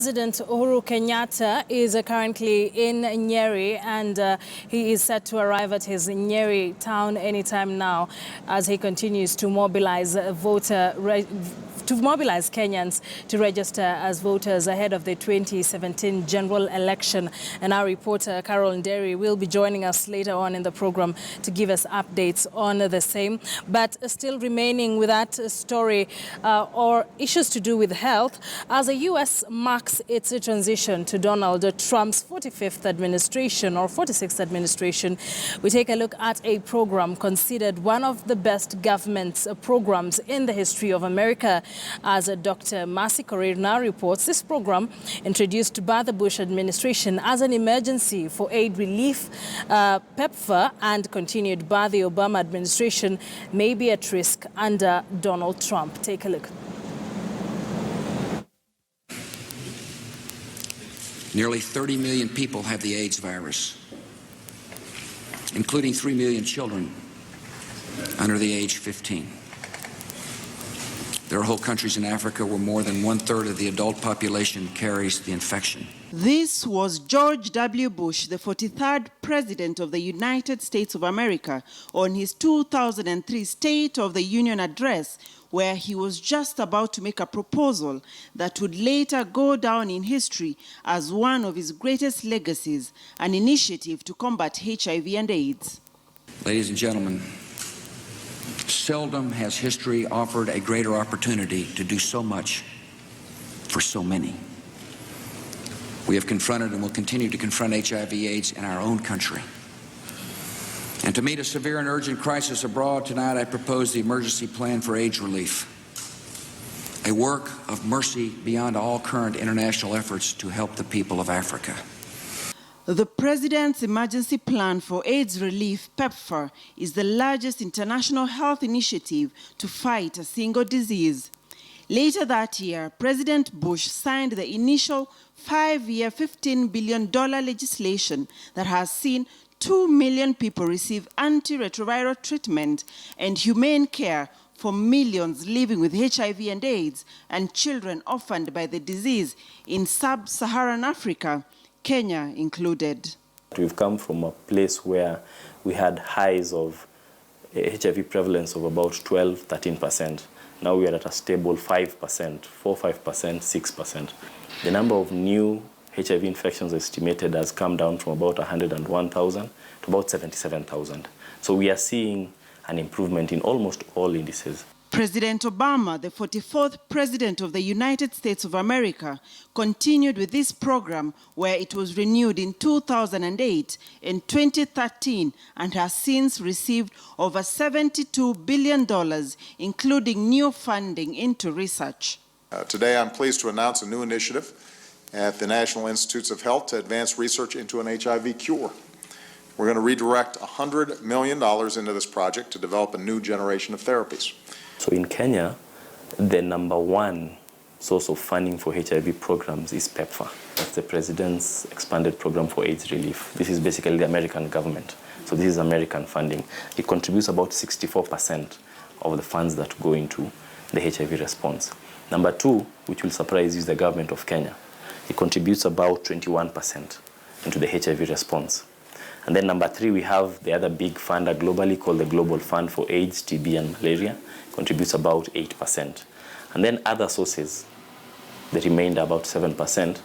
President Uhuru Kenyatta is currently in Nyeri, and he is set to arrive at his Nyeri town anytime now as he continues to mobilize Kenyans to register as voters ahead of the 2017 general election. And our reporter Carol Nderi will be joining us later on in the program to give us updates on the same. But still remaining with that story or issues to do with health, as the U.S. marks its transition to Donald Trump's 45th administration or 46th administration, we take a look at a program considered one of the best government programs in the history of America. As Dr. Mercy Korir now reports, this program, introduced by the Bush administration as an emergency for aid relief, PEPFAR, and continued by the Obama administration, may be at risk under Donald Trump. Take a look. Nearly 30 million people have the AIDS virus, including 3 million children under the age 15. There are whole countries in Africa where more than 1/3 of the adult population carries the infection. This was George W. Bush, the 43rd President of the United States of America, on his 2003 State of the Union address, where he was just about to make a proposal that would later go down in history as one of his greatest legacies, an initiative to combat HIV and AIDS. Ladies and gentlemen, seldom has history offered a greater opportunity to do so much for so many. We have confronted and will continue to confront HIV/AIDS in our own country. And to meet a severe and urgent crisis abroad, tonight I propose the emergency plan for AIDS relief, a work of mercy beyond all current international efforts to help the people of Africa. The President's Emergency Plan for AIDS Relief, PEPFAR, is the largest international health initiative to fight a single disease. Later that year, President Bush signed the initial 5-year, $15 billion legislation that has seen 2 million people receive antiretroviral treatment and humane care for millions living with HIV and AIDS and children orphaned by the disease in sub-Saharan Africa, Kenya included. We've come from a place where we had highs of HIV prevalence of about 12-13%. Now we are at a stable 5%, 4-5%, 6%. The number of new HIV infections estimated has come down from about 101,000 to about 77,000. So we are seeing an improvement in almost all indices. President Obama, the 44th President of the United States of America, continued with this program where it was renewed in 2008 and 2013 and has since received over $72 billion, including new funding into research. Today I'm pleased to announce a new initiative at the National Institutes of Health to advance research into an HIV cure. We're going to redirect $100 million into this project to develop a new generation of therapies. So in Kenya, the number one source of funding for HIV programs is PEPFAR. That's the President's expanded program for AIDS relief. This is basically the American government. So this is American funding. It contributes about 64% of the funds that go into the HIV response. Number two, which will surprise you, is the government of Kenya. It contributes about 21% into the HIV response. And then number three, we have the other big funder globally called the Global Fund for AIDS, TB, and Malaria, contributes about 8%. And then other sources, the remainder about 7%.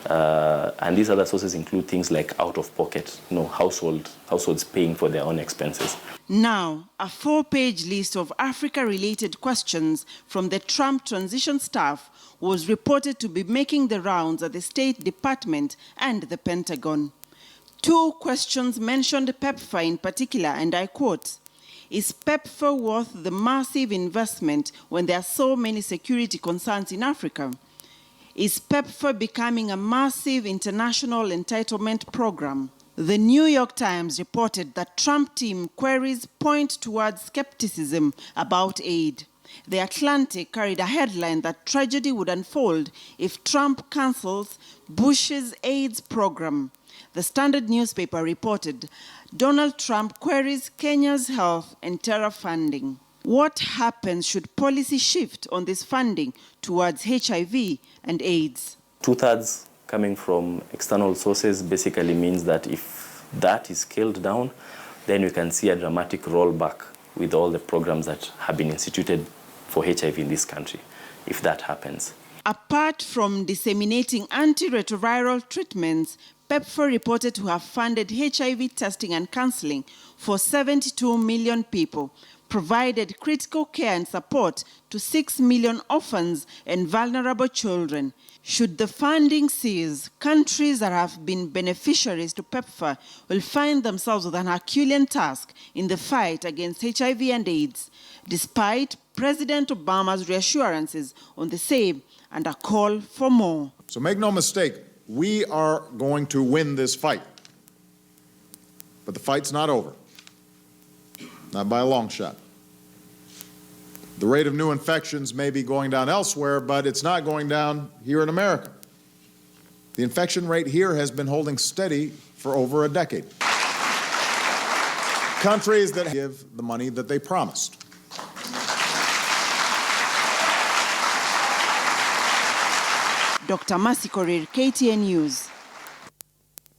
And these other sources include things like out-of-pocket, households paying for their own expenses. Now, a 4-page list of Africa-related questions from the Trump transition staff was reported to be making the rounds at the State Department and the Pentagon. 2 questions mentioned PEPFAR in particular, and I quote, "Is PEPFAR worth the massive investment when there are so many security concerns in Africa? Is PEPFAR becoming a massive international entitlement program?" The New York Times reported that Trump team queries point towards skepticism about aid. The Atlantic carried a headline that tragedy would unfold if Trump cancels Bush's AIDS program. The Standard newspaper reported Donald Trump queries Kenya's health and terror funding. What happens should policy shift on this funding towards HIV and AIDS? 2/3 coming from external sources basically means that if that is scaled down, then we can see a dramatic rollback with all the programs that have been instituted for HIV in this country, if that happens. Apart from disseminating antiretroviral treatments, PEPFAR reported to have funded HIV testing and counseling for 72 million people, provided critical care and support to 6 million orphans and vulnerable children. Should the funding cease, countries that have been beneficiaries to PEPFAR will find themselves with an Herculean task in the fight against HIV and AIDS, despite President Obama's reassurances on the same and a call for more. So make no mistake, we are going to win this fight. But the fight's not over. Not by a long shot. The rate of new infections may be going down elsewhere, but it's not going down here in America. The infection rate here has been holding steady for over a decade. Countries that give the money that they promised. Dr. Mercy Korir, KTN News.